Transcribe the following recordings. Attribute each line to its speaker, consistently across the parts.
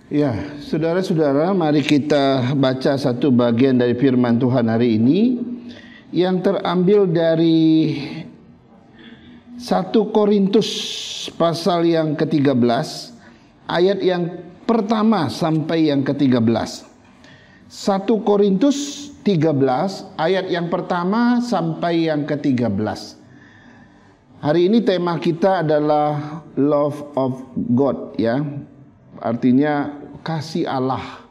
Speaker 1: Ya, saudara-saudara, mari kita baca satu bagian dari firman Tuhan hari ini yang terambil dari 1 Korintus pasal yang ke-13 ayat yang pertama sampai yang ke-13. 1 Korintus 13 ayat yang pertama sampai yang ke-13. Hari ini tema kita adalah love of God, ya. Artinya kasih Allah.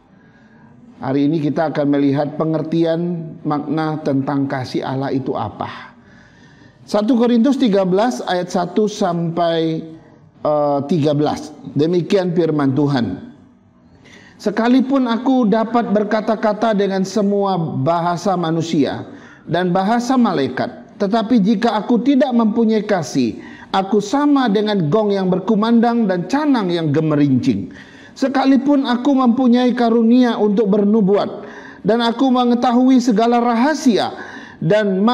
Speaker 1: Hari ini kita akan melihat pengertian makna tentang kasih Allah itu apa. 1 Korintus 13 ayat 1 sampai 13. Demikian firman Tuhan. Sekalipun aku dapat berkata-kata dengan semua bahasa manusia dan bahasa malaikat, tetapi jika aku tidak mempunyai kasih, aku sama dengan gong yang berkumandang dan canang yang gemerincing. Sekalipun aku mempunyai karunia untuk bernubuat dan aku mengetahui segala rahasia dan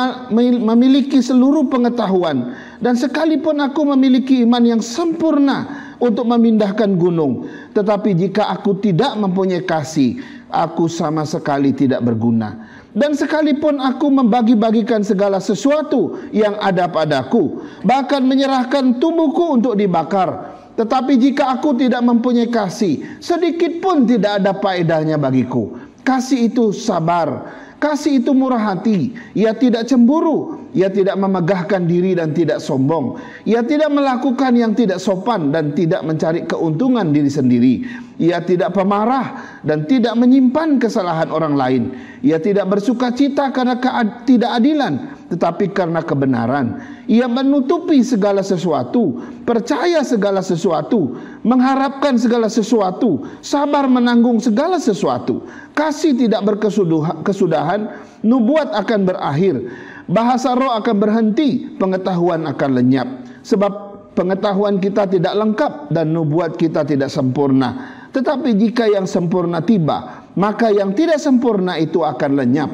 Speaker 1: memiliki seluruh pengetahuan, dan sekalipun aku memiliki iman yang sempurna untuk memindahkan gunung, tetapi jika aku tidak mempunyai kasih, aku sama sekali tidak berguna. Dan sekalipun aku membagi-bagikan segala sesuatu yang ada padaku, bahkan menyerahkan tubuhku untuk dibakar, tetapi jika aku tidak mempunyai kasih, sedikit pun tidak ada faedahnya bagiku. Kasih itu sabar, kasih itu murah hati, ia tidak cemburu, ia tidak memegahkan diri dan tidak sombong, ia tidak melakukan yang tidak sopan dan tidak mencari keuntungan diri sendiri, ia tidak pemarah dan tidak menyimpan kesalahan orang lain, ia tidak bersuka cita karena ketidakadilan, tetapi karena kebenaran. Ia menutupi segala sesuatu, percaya segala sesuatu, mengharapkan segala sesuatu, sabar menanggung segala sesuatu. Kasih tidak berkesudahan, nubuat akan berakhir, bahasa roh akan berhenti, pengetahuan akan lenyap. Sebab pengetahuan kita tidak lengkap dan nubuat kita tidak sempurna. Tetapi jika yang sempurna tiba, maka yang tidak sempurna itu akan lenyap.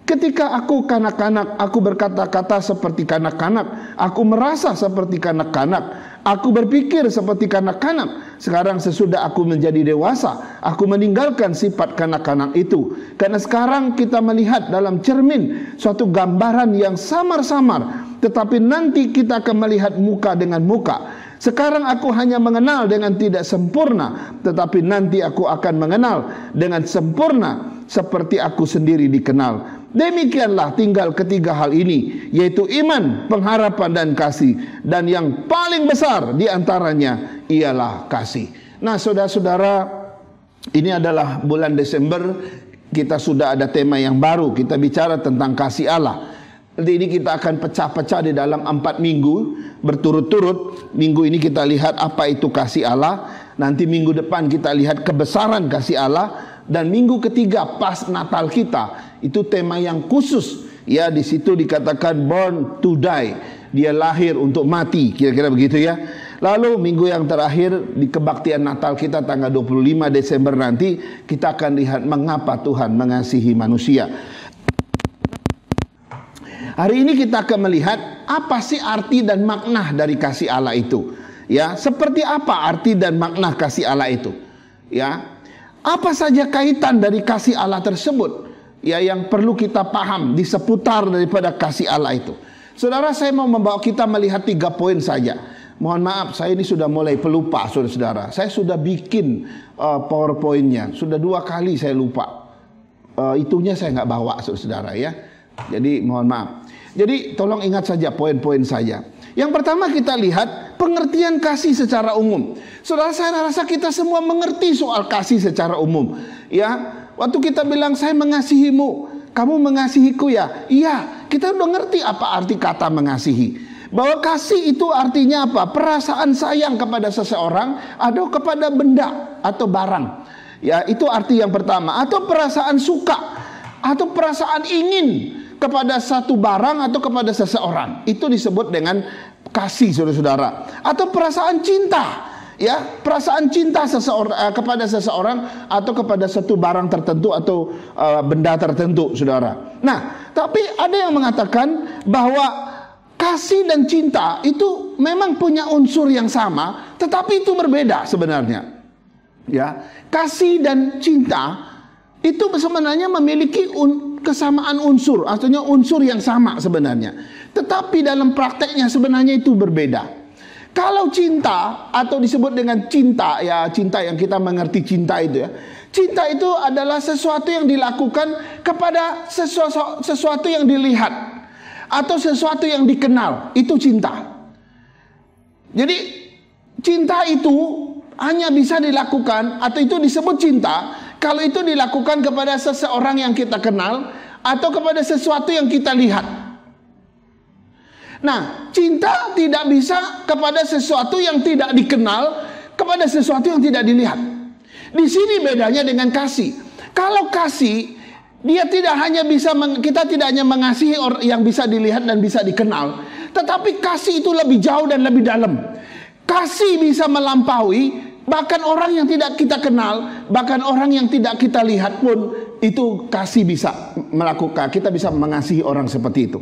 Speaker 1: Ketika aku kanak-kanak, aku berkata-kata seperti kanak-kanak, aku merasa seperti kanak-kanak, aku berpikir seperti kanak-kanak. Sekarang sesudah aku menjadi dewasa, aku meninggalkan sifat kanak-kanak itu. Karena sekarang kita melihat dalam cermin suatu gambaran yang samar-samar, tetapi nanti kita akan melihat muka dengan muka. Sekarang aku hanya mengenal dengan tidak sempurna, tetapi nanti aku akan mengenal dengan sempurna seperti aku sendiri dikenal. Demikianlah tinggal ketiga hal ini, yaitu iman, pengharapan dan kasih. Dan yang paling besar di antaranya ialah kasih. Nah, saudara-saudara, ini adalah bulan Desember. Kita sudah ada tema yang baru. Kita bicara tentang kasih Allah. Nanti ini kita akan pecah-pecah di dalam 4 minggu berturut-turut. Minggu ini kita lihat apa itu kasih Allah. Nanti minggu depan kita lihat kebesaran kasih Allah. Dan minggu ketiga pas Natal kita, itu tema yang khusus. Ya, di situ dikatakan born to die. Dia lahir untuk mati, kira-kira begitu ya. Lalu minggu yang terakhir di kebaktian Natal kita tanggal 25 Desember nanti, kita akan lihat mengapa Tuhan mengasihi manusia. Hari ini kita akan melihat apa sih arti dan makna dari kasih Allah itu. Ya, seperti apa arti dan makna kasih Allah itu? Ya. Apa saja kaitan dari kasih Allah tersebut, ya, yang perlu kita paham di seputar daripada kasih Allah itu. Saudara, saya mau membawa kita melihat 3 poin saja. Mohon maaf, saya ini sudah mulai pelupa, saudara-saudara. Saya sudah bikin PowerPoint-nya, sudah 2 kali saya lupa. Itunya saya nggak bawa, saudara-saudara ya. Jadi mohon maaf. Jadi tolong ingat saja poin-poin saja. Yang pertama kita lihat pengertian kasih secara umum. Saudara, saya rasa kita semua mengerti soal kasih secara umum. Ya, waktu kita bilang saya mengasihimu, kamu mengasihiku ya. Iya, kita udah ngerti apa arti kata mengasihi. Bahwa kasih itu artinya apa? Perasaan sayang kepada seseorang atau kepada benda atau barang. Ya, itu arti yang pertama. Atau perasaan suka atau perasaan ingin kepada satu barang atau kepada seseorang. Itu disebut dengan kasih, saudara-saudara. Atau perasaan cinta, ya, perasaan cinta seseorang kepada seseorang atau kepada satu barang tertentu atau benda tertentu, saudara. Nah, tapi ada yang mengatakan bahwa kasih dan cinta itu memang punya unsur yang sama, tetapi itu berbeda sebenarnya. Ya, kasih dan cinta itu sebenarnya memiliki kesamaan unsur, artinya unsur yang sama sebenarnya. Tetapi dalam prakteknya sebenarnya itu berbeda. Kalau cinta atau disebut dengan cinta, ya cinta yang kita mengerti cinta itu ya. Cinta itu adalah sesuatu yang dilakukan kepada sesuatu yang dilihat atau sesuatu yang dikenal, itu cinta. Jadi cinta itu hanya bisa dilakukan atau itu disebut cinta kalau itu dilakukan kepada seseorang yang kita kenal atau kepada sesuatu yang kita lihat. Nah, cinta tidak bisa kepada sesuatu yang tidak dikenal, kepada sesuatu yang tidak dilihat. Di sini bedanya dengan kasih. Kalau kasih, dia tidak hanya bisa kita tidak hanya mengasihi orang yang bisa dilihat dan bisa dikenal, tetapi kasih itu lebih jauh dan lebih dalam. Kasih bisa melampaui bahkan orang yang tidak kita kenal, bahkan orang yang tidak kita lihat pun itu kasih bisa melakukan. Kita bisa mengasihi orang seperti itu.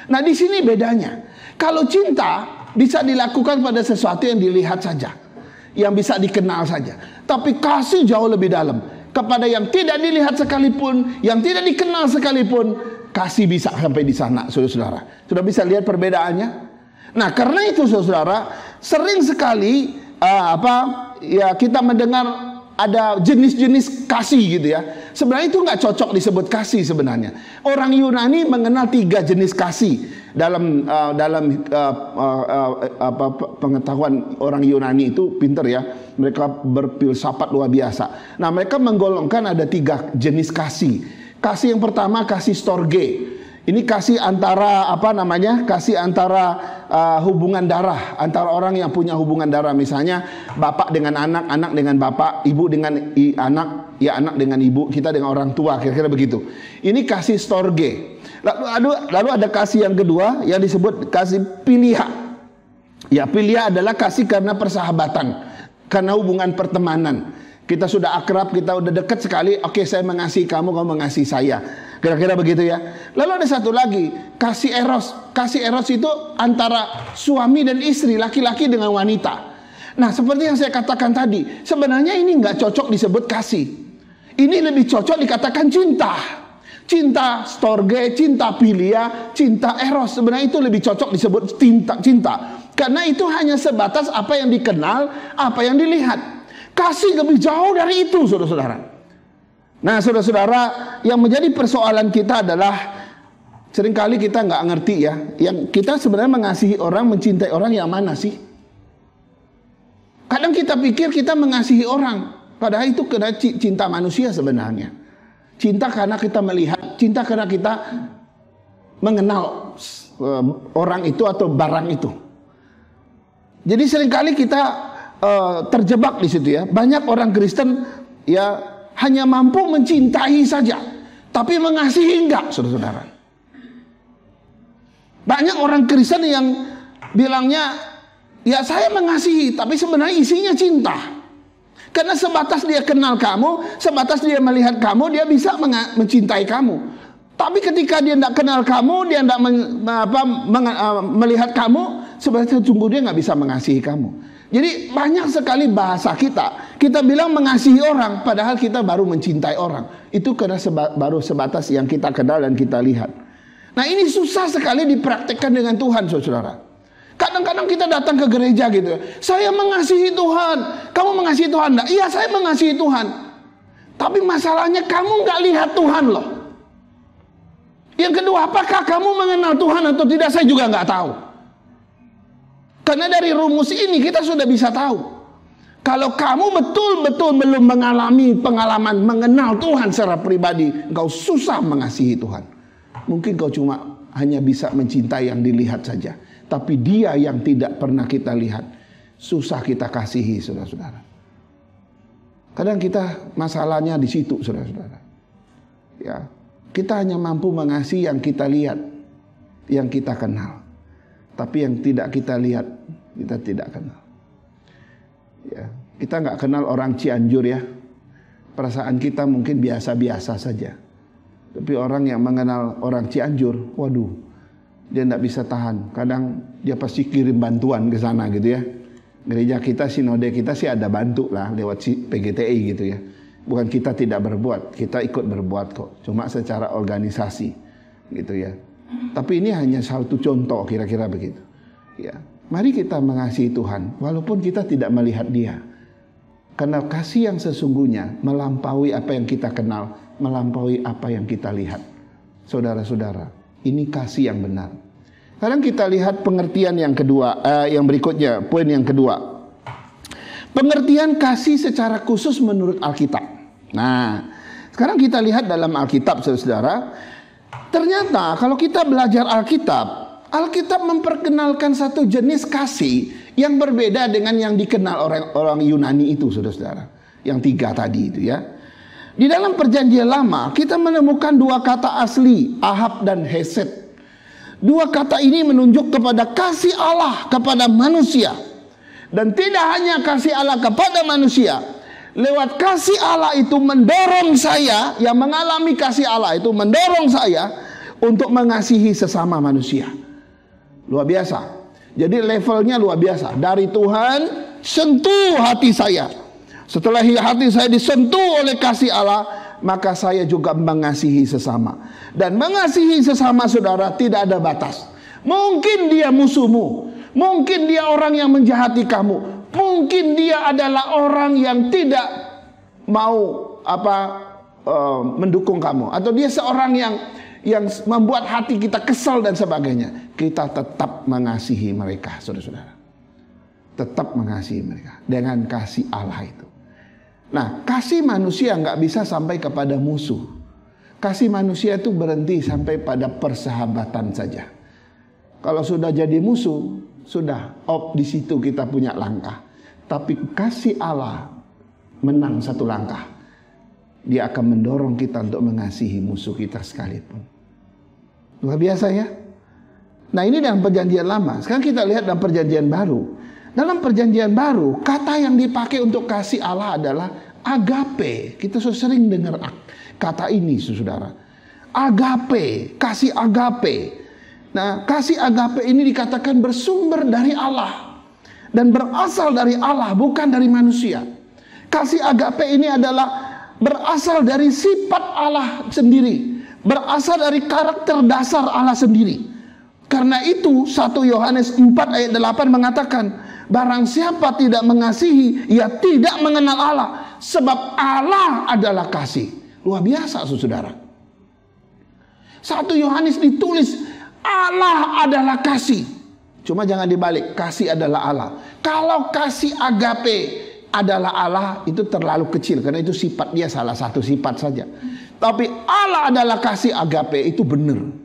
Speaker 1: Nah, di sini bedanya. Kalau cinta bisa dilakukan pada sesuatu yang dilihat saja, yang bisa dikenal saja. Tapi kasih jauh lebih dalam. Kepada yang tidak dilihat sekalipun, yang tidak dikenal sekalipun, kasih bisa sampai di sana, saudara-saudara. Sudah bisa lihat perbedaannya? Nah, karena itu saudara, sering sekali kita mendengar ada jenis-jenis kasih gitu ya. Sebenarnya itu nggak cocok disebut kasih sebenarnya. Orang Yunani mengenal 3 jenis kasih dalam pengetahuan orang Yunani itu pinter ya. Mereka berfilsafat luar biasa. Nah, mereka menggolongkan ada 3 jenis kasih. Kasih yang pertama kasih storge. Ini kasih antara kasih antara hubungan darah, antara orang yang punya hubungan darah, misalnya bapak dengan anak, anak dengan bapak, ibu dengan anak, ya anak dengan ibu, kita dengan orang tua, kira-kira begitu. Ini kasih storge. Lalu ada kasih yang kedua yang disebut kasih philia. Ya, philia adalah kasih karena persahabatan, karena hubungan pertemanan. Kita sudah akrab, kita udah dekat sekali. Oke, saya mengasihi kamu, kamu mengasihi saya. Kira-kira begitu ya. Lalu ada satu lagi, kasih eros. Kasih eros itu antara suami dan istri, laki-laki dengan wanita. Nah, seperti yang saya katakan tadi, sebenarnya ini nggak cocok disebut kasih. Ini lebih cocok dikatakan cinta. Cinta storge, cinta philia, cinta eros. Sebenarnya itu lebih cocok disebut cinta. Karena itu hanya sebatas apa yang dikenal, apa yang dilihat. Kasih lebih jauh dari itu, saudara-saudara. Nah, saudara-saudara, yang menjadi persoalan kita adalah seringkali kita nggak ngerti ya. Yang kita sebenarnya mengasihi orang, mencintai orang yang mana sih? Kadang kita pikir kita mengasihi orang, padahal itu karena cinta manusia sebenarnya. Cinta karena kita melihat, cinta karena kita mengenal orang itu atau barang itu. Jadi seringkali kita terjebak di situ ya. Banyak orang Kristen ya hanya mampu mencintai saja, tapi mengasihi enggak, saudara-saudara. Banyak orang Kristen yang bilangnya ya saya mengasihi, tapi sebenarnya isinya cinta. Karena sebatas dia kenal kamu, sebatas dia melihat kamu, dia bisa mencintai kamu. Tapi ketika dia tidak kenal kamu, dia tidak melihat kamu, sebenarnya sungguh dia nggak bisa mengasihi kamu. Jadi banyak sekali bahasa kita bilang mengasihi orang, padahal kita baru mencintai orang. Itu karena baru sebatas yang kita kenal dan kita lihat. Nah, ini susah sekali dipraktekkan dengan Tuhan, saudara. Kadang-kadang kita datang ke gereja gitu, saya mengasihi Tuhan. Kamu mengasihi Tuhan enggak? Iya, saya mengasihi Tuhan. Tapi masalahnya kamu nggak lihat Tuhan loh. Yang kedua, apakah kamu mengenal Tuhan atau tidak? Saya juga nggak tahu. Karena dari rumus ini kita sudah bisa tahu. Kalau kamu betul-betul belum mengalami pengalaman mengenal Tuhan secara pribadi, engkau susah mengasihi Tuhan. Mungkin kau cuma hanya bisa mencintai yang dilihat saja. Tapi dia yang tidak pernah kita lihat, susah kita kasihi, saudara-saudara. Kadang kita masalahnya di situ, saudara-saudara. Ya, kita hanya mampu mengasihi yang kita lihat, yang kita kenal. Tapi yang tidak kita lihat, kita tidak kenal. Ya, kita nggak kenal orang Cianjur ya. Perasaan kita mungkin biasa-biasa saja. Tapi orang yang mengenal orang Cianjur, waduh, dia nggak bisa tahan. Kadang dia pasti kirim bantuan ke sana gitu ya. Gereja kita, sinode kita sih ada bantu lah lewat PGTI gitu ya. Bukan kita tidak berbuat, kita ikut berbuat kok. Cuma secara organisasi gitu ya. Tapi ini hanya satu contoh kira-kira begitu. Ya, mari kita mengasihi Tuhan walaupun kita tidak melihat Dia. Karena kasih yang sesungguhnya melampaui apa yang kita kenal, melampaui apa yang kita lihat. Saudara-saudara, ini kasih yang benar. Sekarang kita lihat pengertian yang kedua, yang berikutnya, poin yang kedua. Pengertian kasih secara khusus menurut Alkitab. Nah, sekarang kita lihat dalam Alkitab, saudara. Ternyata kalau kita belajar Alkitab, Alkitab memperkenalkan satu jenis kasih yang berbeda dengan yang dikenal orang Yunani itu, saudara-saudara. Yang 3 tadi itu ya. Di dalam Perjanjian Lama, kita menemukan 2 kata asli, ahab dan hesed. 2 kata ini menunjuk kepada kasih Allah kepada manusia. Dan tidak hanya kasih Allah kepada manusia. Lewat kasih Allah itu mendorong saya, yang mengalami kasih Allah itu mendorong saya untuk mengasihi sesama manusia. Luar biasa. Jadi levelnya luar biasa. Dari Tuhan, sentuh hati saya. Setelah hati saya disentuh oleh kasih Allah, maka saya juga mengasihi sesama. Dan mengasihi sesama, saudara, tidak ada batas. Mungkin dia musuhmu, mungkin dia orang yang menjahati kamu, mungkin dia adalah orang yang tidak mau mendukung kamu, atau dia seorang yang membuat hati kita kesal dan sebagainya. Kita tetap mengasihi mereka, saudara-saudara. Tetap mengasihi mereka dengan kasih Allah itu. Nah, kasih manusia nggak bisa sampai kepada musuh. Kasih manusia itu berhenti sampai pada persahabatan saja. Kalau sudah jadi musuh, sudah di situ kita punya langkah. Tapi kasih Allah menang satu langkah. Dia akan mendorong kita untuk mengasihi musuh kita sekalipun. Luar biasa ya. Nah, ini dalam Perjanjian Lama. Sekarang kita lihat dalam Perjanjian Baru. Dalam Perjanjian Baru, kata yang dipakai untuk kasih Allah adalah agape. Kita sudah sering dengar kata ini, saudara. Agape, kasih agape. Nah, kasih agape ini dikatakan bersumber dari Allah dan berasal dari Allah, bukan dari manusia. Kasih agape ini adalah berasal dari sifat Allah sendiri, berasal dari karakter dasar Allah sendiri. Karena itu 1 Yohanes 4 ayat 8 mengatakan, barang siapa tidak mengasihi, ia tidak mengenal Allah, sebab Allah adalah kasih. Luar biasa, saudara. 1 Yohanes ditulis Allah adalah kasih. Cuma jangan dibalik, kasih adalah Allah. Kalau kasih agape adalah Allah, itu terlalu kecil, karena itu sifat dia, salah satu sifat saja. Tapi Allah adalah kasih agape, itu benar.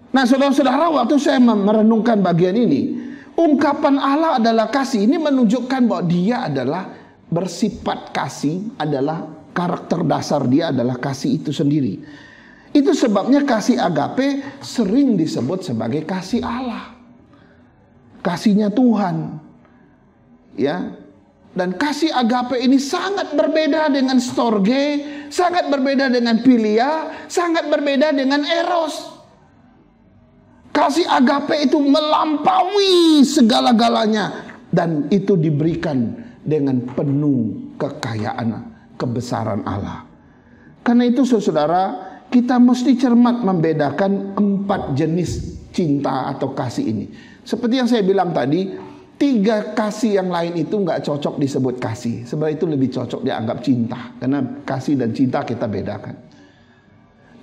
Speaker 1: Nah, saudara-saudara, waktu saya merenungkan bagian ini, ungkapan Allah adalah kasih, ini menunjukkan bahwa dia adalah bersifat kasih, adalah karakter dasar dia adalah kasih itu sendiri. Itu sebabnya kasih agape sering disebut sebagai kasih Allah, kasihnya Tuhan, ya. Dan kasih agape ini sangat berbeda dengan storge, sangat berbeda dengan philia, sangat berbeda dengan eros. Kasih agape itu melampaui segala-galanya, dan itu diberikan dengan penuh kekayaan, kebesaran Allah. Karena itu, saudara, kita mesti cermat membedakan 4 jenis cinta atau kasih ini. Seperti yang saya bilang tadi, 3 kasih yang lain itu nggak cocok disebut kasih. Sebenarnya itu lebih cocok dianggap cinta, karena kasih dan cinta kita bedakan.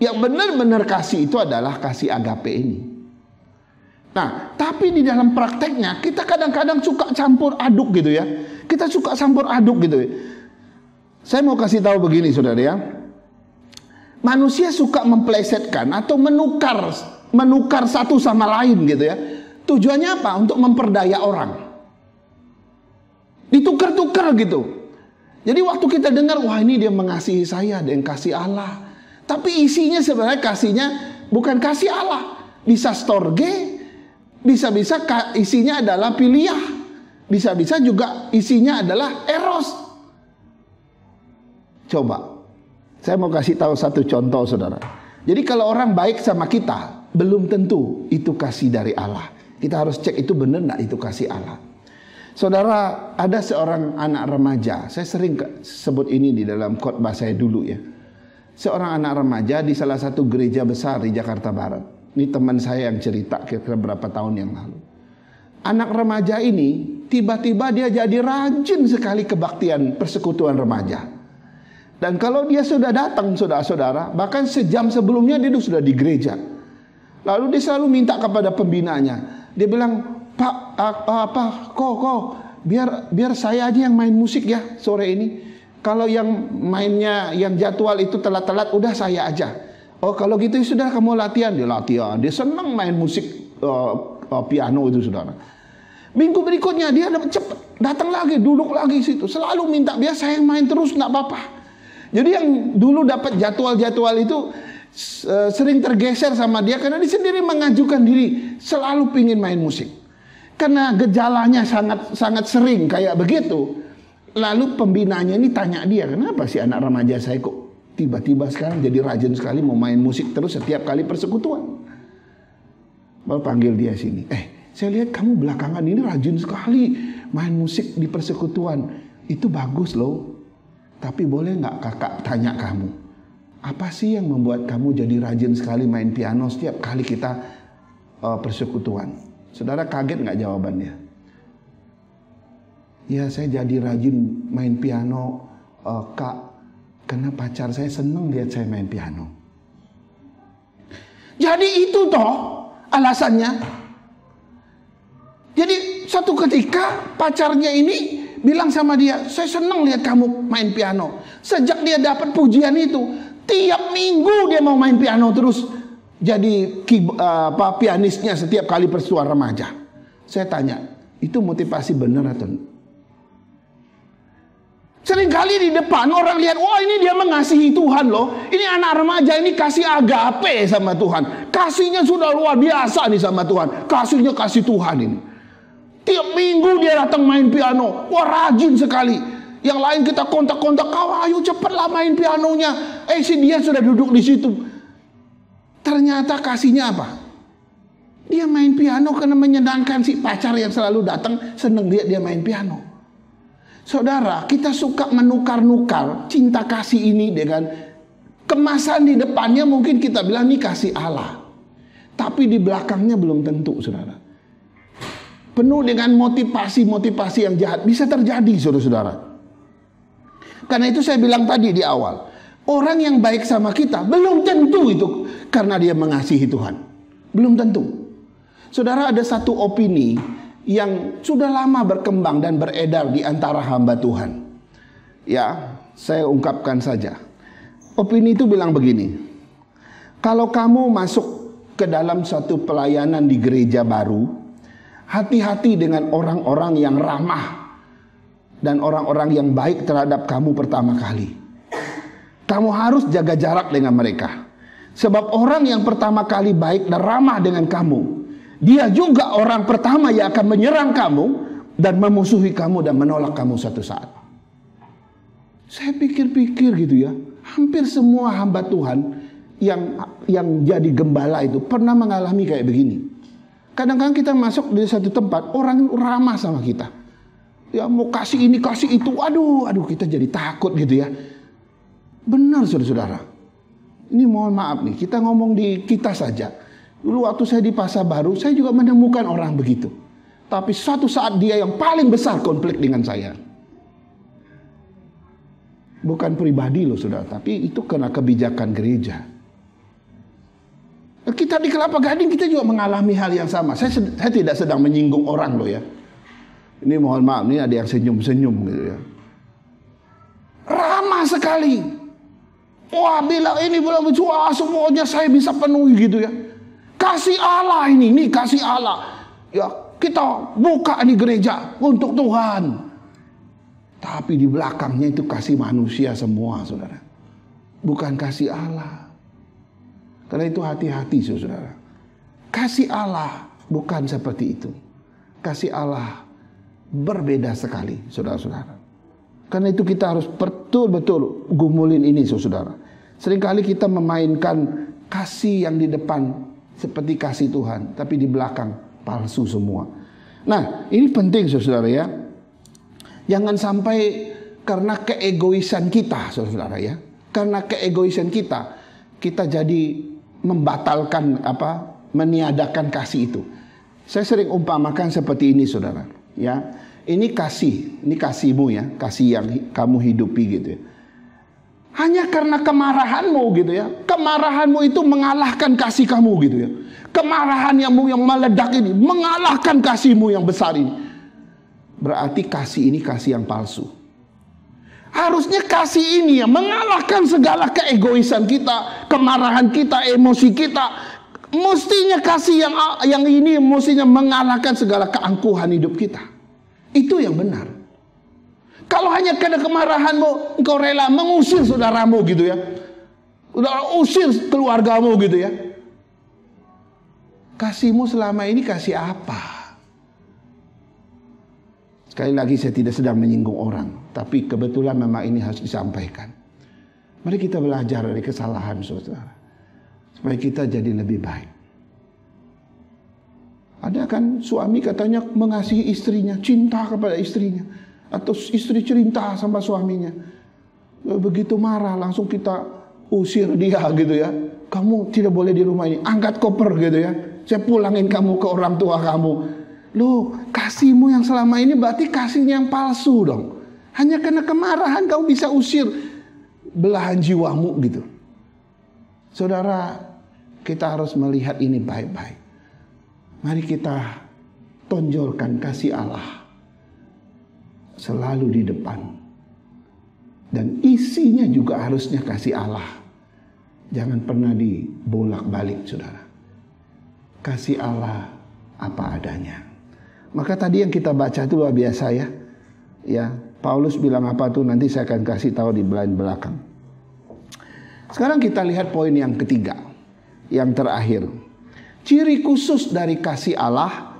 Speaker 1: Yang benar-benar kasih itu adalah kasih agape ini. Nah, tapi di dalam prakteknya kita kadang-kadang suka campur aduk gitu ya. Kita suka campur aduk gitu ya. Saya mau kasih tahu begini, saudara ya. Manusia suka memplesetkan atau menukar satu sama lain gitu ya. Tujuannya apa? Untuk memperdaya orang. Ditukar-tukar gitu. Jadi waktu kita dengar, wah ini dia mengasihi saya, dia yang kasih Allah. Tapi isinya sebenarnya kasihnya bukan kasih Allah. Bisa storge, bisa-bisa isinya adalah philia, bisa-bisa juga isinya adalah eros. Coba, saya mau kasih tahu satu contoh, saudara. Jadi kalau orang baik sama kita, belum tentu itu kasih dari Allah. Kita harus cek itu benar enggak itu kasih Allah. Saudara, ada seorang anak remaja, saya sering sebut ini di dalam khotbah saya dulu ya. Seorang anak remaja di salah satu gereja besar di Jakarta Barat. Ini teman saya yang cerita kira-kira berapa tahun yang lalu. Anak remaja ini tiba-tiba dia jadi rajin sekali kebaktian persekutuan remaja. Dan kalau dia sudah datang, saudara-saudara, bahkan sejam sebelumnya dia sudah di gereja. Lalu dia selalu minta kepada pembinanya. Dia bilang, Pak, kok, biar saya aja yang main musik ya sore ini. Kalau yang mainnya, yang jadwal itu telat-telat, udah saya aja. Oh kalau gitu sudah kamu latihan. Dia latihan, dia senang main musik piano itu saudara. Minggu berikutnya dia cepet datang lagi, duduk lagi situ. Selalu minta, biar saya yang main terus, nggak apa-apa. Jadi yang dulu dapat jadwal-jadwal itu sering tergeser sama dia karena dia sendiri mengajukan diri selalu pingin main musik. Karena gejalanya sangat sering kayak begitu. Lalu pembinanya ini tanya dia, kenapa sih anak remaja saya kok tiba-tiba sekarang jadi rajin sekali mau main musik terus setiap kali persekutuan. Baru panggil dia sini. Saya lihat kamu belakangan ini rajin sekali main musik di persekutuan. Itu bagus loh. Tapi boleh nggak kakak tanya kamu, apa sih yang membuat kamu jadi rajin sekali main piano setiap kali kita persekutuan? Saudara kaget nggak jawabannya? Ya saya jadi rajin main piano kak, karena pacar saya seneng lihat saya main piano. Jadi itu toh alasannya. Jadi satu ketika pacarnya ini bilang sama dia, saya senang lihat kamu main piano. Sejak dia dapat pujian itu, tiap minggu dia mau main piano terus. Jadi pianisnya setiap kali persekutuan remaja. Saya tanya, itu motivasi benar atau enggak? Seringkali di depan orang lihat, wah ini dia mengasihi Tuhan loh. Ini anak remaja ini kasih agape sama Tuhan. Kasihnya sudah luar biasa nih sama Tuhan. Kasihnya kasih Tuhan ini. Tiap minggu dia datang main piano. Wah rajin sekali. Yang lain kita kontak-kontak, kau ayo cepatlah main pianonya. Si dia sudah duduk di situ. Ternyata kasihnya apa? Dia main piano karena menyenangkan si pacar yang selalu datang, senang lihat dia main piano. Saudara, kita suka menukar-nukar cinta kasih ini dengan kemasan di depannya mungkin kita bilang ini kasih Allah. Tapi di belakangnya belum tentu, saudara. Penuh dengan motivasi-motivasi yang jahat bisa terjadi, saudara-saudara. Karena itu saya bilang tadi di awal, orang yang baik sama kita belum tentu itu karena dia mengasihi Tuhan. Belum tentu. Saudara, ada satu opini yang sudah lama berkembang dan beredar di antara hamba Tuhan. Ya, saya ungkapkan saja. Opini itu bilang begini. Kalau kamu masuk ke dalam satu pelayanan di gereja baru, hati-hati dengan orang-orang yang ramah dan orang-orang yang baik terhadap kamu pertama kali. Kamu harus jaga jarak dengan mereka. Sebab orang yang pertama kali baik dan ramah dengan kamu, dia juga orang pertama yang akan menyerang kamu dan memusuhi kamu dan menolak kamu suatu saat. Saya pikir-pikir gitu ya, hampir semua hamba Tuhan yang jadi gembala itu pernah mengalami kayak begini. Kadang-kadang kita masuk di satu tempat, orang ramah sama kita. Ya mau kasih ini, kasih itu, aduh kita jadi takut gitu ya. Benar saudara-saudara. Ini mohon maaf nih, kita ngomong di kita saja. Dulu waktu saya di Pasar Baru, saya juga menemukan orang begitu. Tapi suatu saat dia yang paling besar konflik dengan saya. Bukan pribadi loh saudara, tapi itu karena kebijakan gereja. Kita di Kelapa Gading kita juga mengalami hal yang sama. Saya tidak sedang menyinggung orang loh ya. Ini mohon maaf, ini ada yang senyum-senyum gitu ya. Ramah sekali. Wah bilang ini belum wah semuanya saya bisa penuhi gitu ya. Kasih Allah ini kasih Allah. Ya kita buka ini gereja untuk Tuhan. Tapi di belakangnya itu kasih manusia semua saudara. Bukan kasih Allah. Karena itu hati-hati saudara. Kasih Allah bukan seperti itu. Kasih Allah berbeda sekali saudara-saudara. Karena itu kita harus betul-betul gumulin ini saudara. Seringkali kita memainkan kasih yang di depan seperti kasih Tuhan, tapi di belakang palsu semua. Nah, ini penting saudara ya. Jangan sampai karena keegoisan kita saudara ya. Karena keegoisan kita jadi membatalkan meniadakan kasih itu. Saya sering umpamakan seperti ini saudara ya. Ini kasihmu ya, kasih yang kamu hidupi gitu ya. Hanya karena kemarahanmu gitu ya. Kemarahanmu itu mengalahkan kasih kamu gitu ya. Kemarahan yang meledak ini mengalahkan kasihmu yang besar ini. Berarti kasih ini kasih yang palsu. Harusnya kasih ini yang mengalahkan segala keegoisan kita, kemarahan kita, emosi kita. Mestinya kasih yang ini mestinya mengalahkan segala keangkuhan hidup kita. Itu yang benar. Kalau hanya karena kemarahanmu engkau rela mengusir saudaramu gitu ya, usir keluargamu gitu ya, kasihmu selama ini kasih apa? Sekali lagi saya tidak sedang menyinggung orang, tapi kebetulan memang ini harus disampaikan. Mari kita belajar dari kesalahan saudara, supaya kita jadi lebih baik. Ada kan suami katanya mengasihi istrinya, cinta kepada istrinya, atau istri cinta sama suaminya. Begitu marah langsung kita usir dia gitu ya. Kamu tidak boleh di rumah ini, angkat koper gitu ya. Saya pulangin kamu ke orang tua kamu. Loh, kasihmu yang selama ini berarti kasihnya yang palsu dong. Hanya karena kemarahan kamu bisa usir belahan jiwamu gitu. Saudara, kita harus melihat ini baik-baik. Mari kita tonjolkan kasih Allah selalu di depan. Dan isinya juga harusnya kasih Allah. Jangan pernah dibolak-balik saudara. Kasih Allah apa adanya. Maka tadi yang kita baca itu luar biasa ya. Ya, Paulus bilang apa tuh nanti saya akan kasih tahu di belakang. Sekarang kita lihat poin yang ketiga, yang terakhir. Ciri khusus dari kasih Allah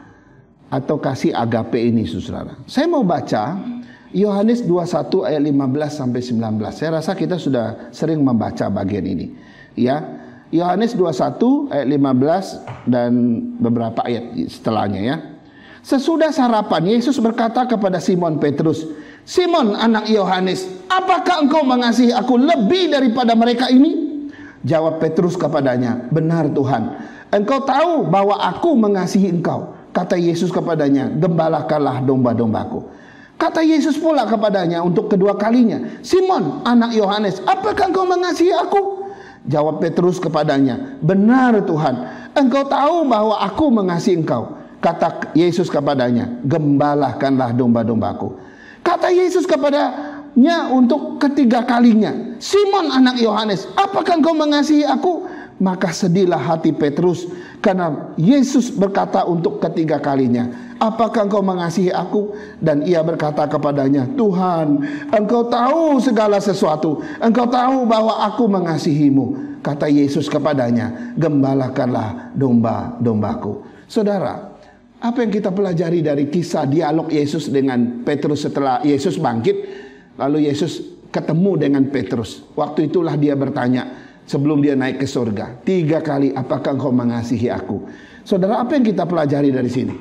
Speaker 1: atau kasih agape ini saudara. Saya mau baca Yohanes 21 ayat 15 sampai 19. Saya rasa kita sudah sering membaca bagian ini. Ya. Yohanes 21 ayat 15 dan beberapa ayat setelahnya ya. Sesudah sarapan Yesus berkata kepada Simon Petrus, "Simon anak Yohanes, apakah engkau mengasihi aku lebih daripada mereka ini?" Jawab Petrus kepadanya, "Benar Tuhan. Engkau tahu bahwa aku mengasihi engkau." Kata Yesus kepadanya, "Gembalakanlah domba-dombaku." Kata Yesus pula kepadanya untuk kedua kalinya, "Simon anak Yohanes, apakah engkau mengasihi aku?" Jawab Petrus kepadanya, "Benar Tuhan, engkau tahu bahwa aku mengasihi engkau." Kata Yesus kepadanya, "Gembalakanlah domba-dombaku." Kata Yesus kepadanya untuk ketiga kalinya, "Simon anak Yohanes, apakah engkau mengasihi aku?" Maka sedihlah hati Petrus karena Yesus berkata untuk ketiga kalinya, "Apakah engkau mengasihi aku?" Dan ia berkata kepadanya, "Tuhan, engkau tahu segala sesuatu. Engkau tahu bahwa aku mengasihimu." Kata Yesus kepadanya, "Gembalakanlah domba-dombaku." Saudara, apa yang kita pelajari dari kisah dialog Yesus dengan Petrus setelah Yesus bangkit? Lalu Yesus ketemu dengan Petrus. Waktu itulah dia bertanya, sebelum dia naik ke surga, 3 kali, "Apakah engkau mengasihi aku?" Saudara, apa yang kita pelajari dari sini?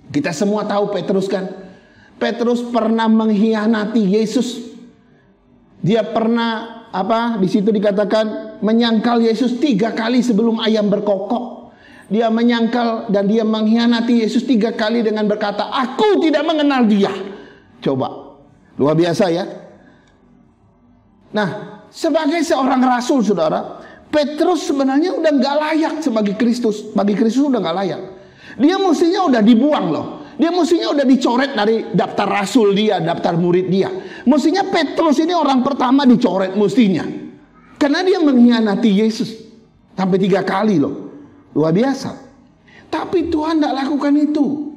Speaker 1: Kita semua tahu Petrus kan? Petrus pernah mengkhianati Yesus. Dia pernah di situ dikatakan menyangkal Yesus 3 kali sebelum ayam berkokok. Dia menyangkal dan dia mengkhianati Yesus 3 kali dengan berkata, "Aku tidak mengenal dia." Coba, luar biasa ya. Nah, sebagai seorang rasul saudara, Petrus sebenarnya udah gak layak sebagai Kristus. Bagi Kristus udah gak layak. Dia mestinya udah dibuang loh. Dia mestinya udah dicoret dari daftar rasul dia, daftar murid dia. Mestinya Petrus ini orang pertama dicoret mestinya. Karena dia mengkhianati Yesus. Sampai 3 kali loh. Luar biasa. Tapi Tuhan gak lakukan itu.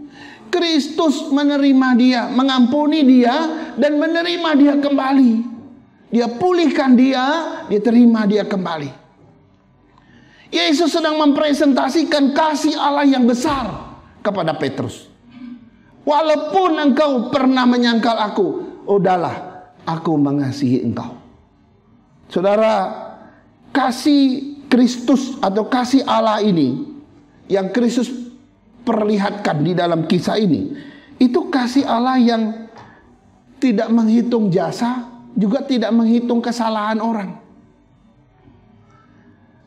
Speaker 1: Kristus menerima dia, mengampuni dia, dan menerima dia kembali. Dia pulihkan dia terima dia kembali. Yesus sedang mempresentasikan kasih Allah yang besar kepada Petrus. Walaupun engkau pernah menyangkal aku, udahlah, aku mengasihi engkau. Saudara, kasih Kristus atau kasih Allah ini yang Kristus perlihatkan di dalam kisah ini, itu kasih Allah yang tidak menghitung jasa, juga tidak menghitung kesalahan orang.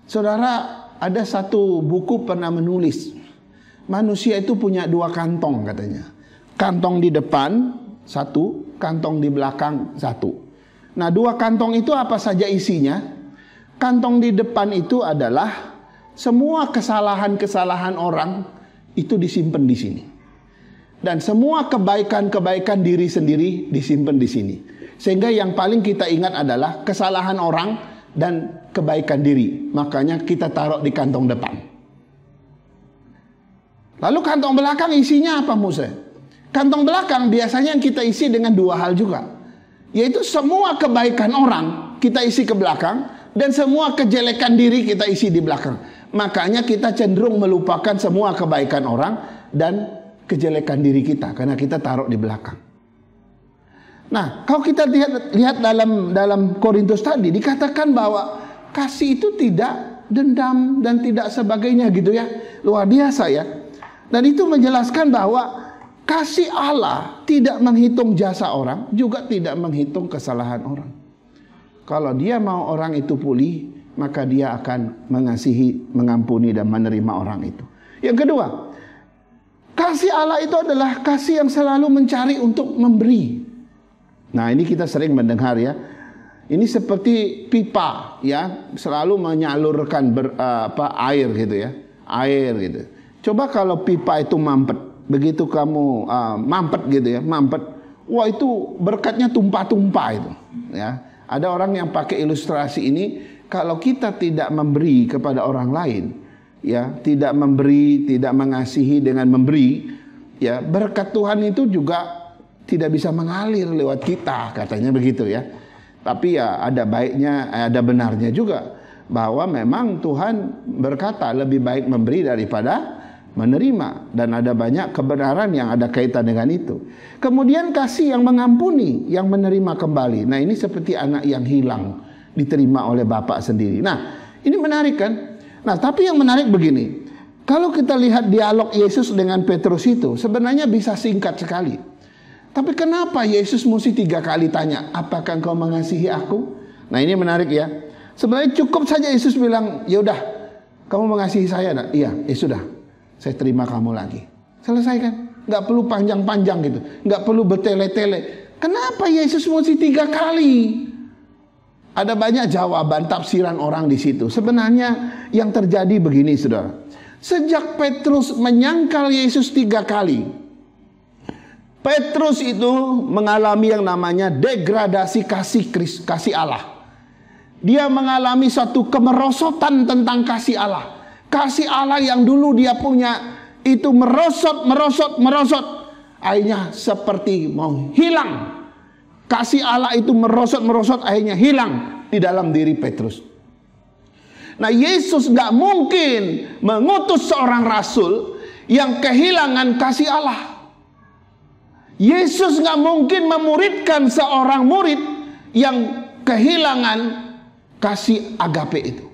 Speaker 1: Saudara, ada satu buku pernah menulis, manusia itu punya dua kantong katanya. Kantong di depan satu, kantong di belakang satu. Nah, dua kantong itu apa saja isinya? Kantong di depan itu adalah semua kesalahan-kesalahan orang itu disimpan di sini. Dan semua kebaikan-kebaikan diri sendiri disimpan di sini. Sehingga yang paling kita ingat adalah kesalahan orang dan kebaikan diri. Makanya kita taruh di kantong depan. Lalu kantong belakang isinya apa, Musa? Kantong belakang biasanya yang kita isi dengan dua hal juga. Yaitu semua kebaikan orang kita isi ke belakang, dan semua kejelekan diri kita isi di belakang. Makanya kita cenderung melupakan semua kebaikan orang dan kejelekan diri kita, karena kita taruh di belakang. Nah, kalau kita lihat dalam Korintus tadi, dikatakan bahwa kasih itu tidak dendam dan tidak sebagainya gitu ya. Luar biasa ya. Dan itu menjelaskan bahwa kasih Allah tidak menghitung jasa orang, juga tidak menghitung kesalahan orang. Kalau dia mau orang itu pulih, maka dia akan mengasihi, mengampuni dan menerima orang itu. Yang kedua, kasih Allah itu adalah kasih yang selalu mencari untuk memberi. Nah, ini kita sering mendengar ya. Ini seperti pipa ya, selalu menyalurkan air gitu ya. Air gitu. Coba kalau pipa itu mampet, begitu kamu mampet gitu ya, mampet. Wah, itu berkatnya tumpah-tumpah itu ya. Ada orang yang pakai ilustrasi ini, kalau kita tidak memberi kepada orang lain, ya, tidak memberi, tidak mengasihi dengan memberi, ya, berkat Tuhan itu juga tidak bisa mengalir lewat kita, katanya begitu ya. Tapi ya ada baiknya, ada benarnya juga, bahwa memang Tuhan berkata lebih baik memberi daripada menerima, dan ada banyak kebenaran yang ada kaitan dengan itu. Kemudian kasih yang mengampuni, yang menerima kembali. Nah, ini seperti anak yang hilang diterima oleh bapak sendiri. Nah, ini menarik kan? Nah, tapi yang menarik begini, kalau kita lihat dialog Yesus dengan Petrus itu sebenarnya bisa singkat sekali. Tapi kenapa Yesus mesti 3 kali tanya, apakah engkau mengasihi aku? Nah, ini menarik ya. Sebenarnya cukup saja Yesus bilang, ya udah, kamu mengasihi saya? Nah, iya, ya sudah, saya terima kamu lagi. Selesai kan? Nggak perlu panjang-panjang gitu, nggak perlu bertele-tele. Kenapa Yesus mesti 3 kali? Ada banyak jawaban tafsiran orang di situ. Sebenarnya yang terjadi begini, saudara. Sejak Petrus menyangkal Yesus 3 kali, Petrus itu mengalami yang namanya degradasi kasih Allah. Dia mengalami satu kemerosotan tentang kasih Allah. Kasih Allah yang dulu dia punya itu merosot. Akhirnya seperti mau hilang. Kasih Allah itu merosot, akhirnya hilang di dalam diri Petrus. Nah, Yesus gak mungkin mengutus seorang rasul yang kehilangan kasih Allah. Yesus gak mungkin memuridkan seorang murid yang kehilangan kasih agape itu.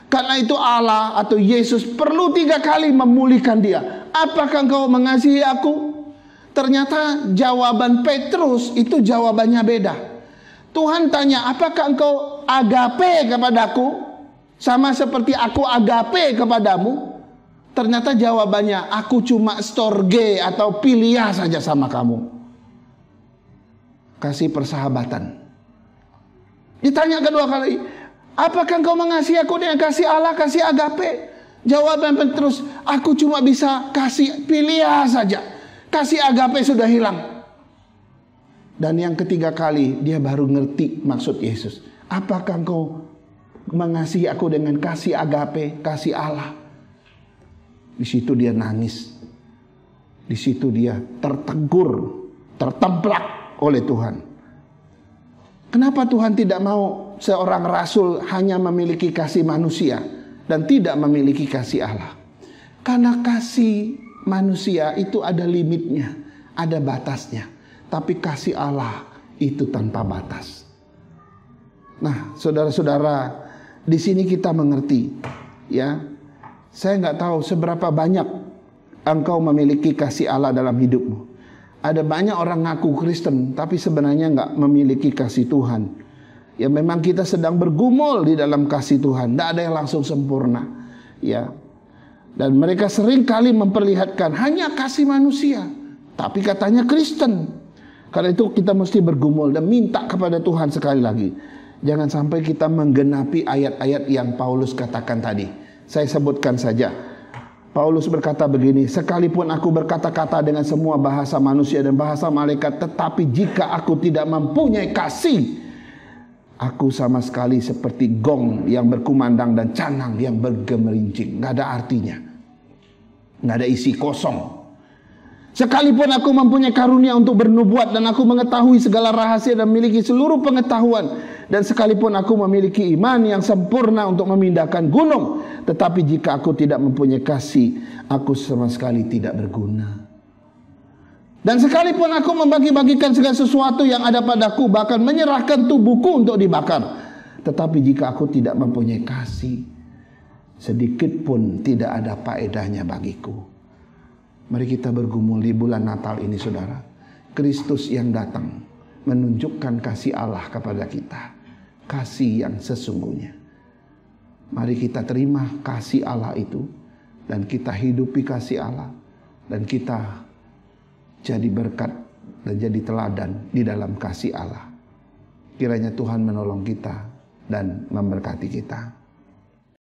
Speaker 1: Karena itu Allah atau Yesus perlu 3 kali memulihkan dia. Apakah engkau mengasihi aku? Ternyata jawaban Petrus itu jawabannya beda. Tuhan tanya, apakah engkau agape kepadaku? Sama seperti aku agape kepadamu? Ternyata jawabannya, aku cuma storge atau pilia saja sama kamu. Kasih persahabatan. Ditanya kedua kali, apakah engkau mengasihi aku dengan kasih Allah, kasih agape? Jawaban Petrus, aku cuma bisa kasih pilia saja. Kasih agape sudah hilang. Dan yang ketiga kali dia baru ngerti maksud Yesus. Apakah engkau mengasihi aku dengan kasih agape, kasih Allah? Di situ dia nangis. Di situ dia tertegur, tertemplak oleh Tuhan. Kenapa Tuhan tidak mau seorang rasul hanya memiliki kasih manusia dan tidak memiliki kasih Allah? Karena kasih manusia itu ada limitnya, ada batasnya. Tapi kasih Allah itu tanpa batas. Nah, saudara-saudara, di sini kita mengerti, ya. Saya nggak tahu seberapa banyak engkau memiliki kasih Allah dalam hidupmu. Ada banyak orang ngaku Kristen tapi sebenarnya nggak memiliki kasih Tuhan. Ya memang kita sedang bergumul di dalam kasih Tuhan. Tidak ada yang langsung sempurna. Ya. Dan mereka sering kali memperlihatkan hanya kasih manusia, tapi katanya Kristen. Karena itu kita mesti bergumul dan minta kepada Tuhan sekali lagi. Jangan sampai kita menggenapi ayat-ayat yang Paulus katakan tadi. Saya sebutkan saja. Paulus berkata begini, sekalipun aku berkata-kata dengan semua bahasa manusia dan bahasa malaikat, tetapi jika aku tidak mempunyai kasih, aku sama sekali seperti gong yang berkumandang dan canang yang bergemerincing. Nggak ada artinya. Nggak ada isi, kosong. Sekalipun aku mempunyai karunia untuk bernubuat dan aku mengetahui segala rahasia dan memiliki seluruh pengetahuan, dan sekalipun aku memiliki iman yang sempurna untuk memindahkan gunung, tetapi jika aku tidak mempunyai kasih, aku sama sekali tidak berguna. Dan sekalipun aku membagi-bagikan segala sesuatu yang ada padaku, bahkan menyerahkan tubuhku untuk dibakar, tetapi jika aku tidak mempunyai kasih, sedikit pun tidak ada faedahnya bagiku. Mari kita bergumul di bulan Natal ini, saudara. Kristus yang datang menunjukkan kasih Allah kepada kita, kasih yang sesungguhnya. Mari kita terima kasih Allah itu, dan kita hidupi kasih Allah, dan kita jadi berkat dan jadi teladan di dalam kasih Allah. Kiranya Tuhan menolong kita dan memberkati kita.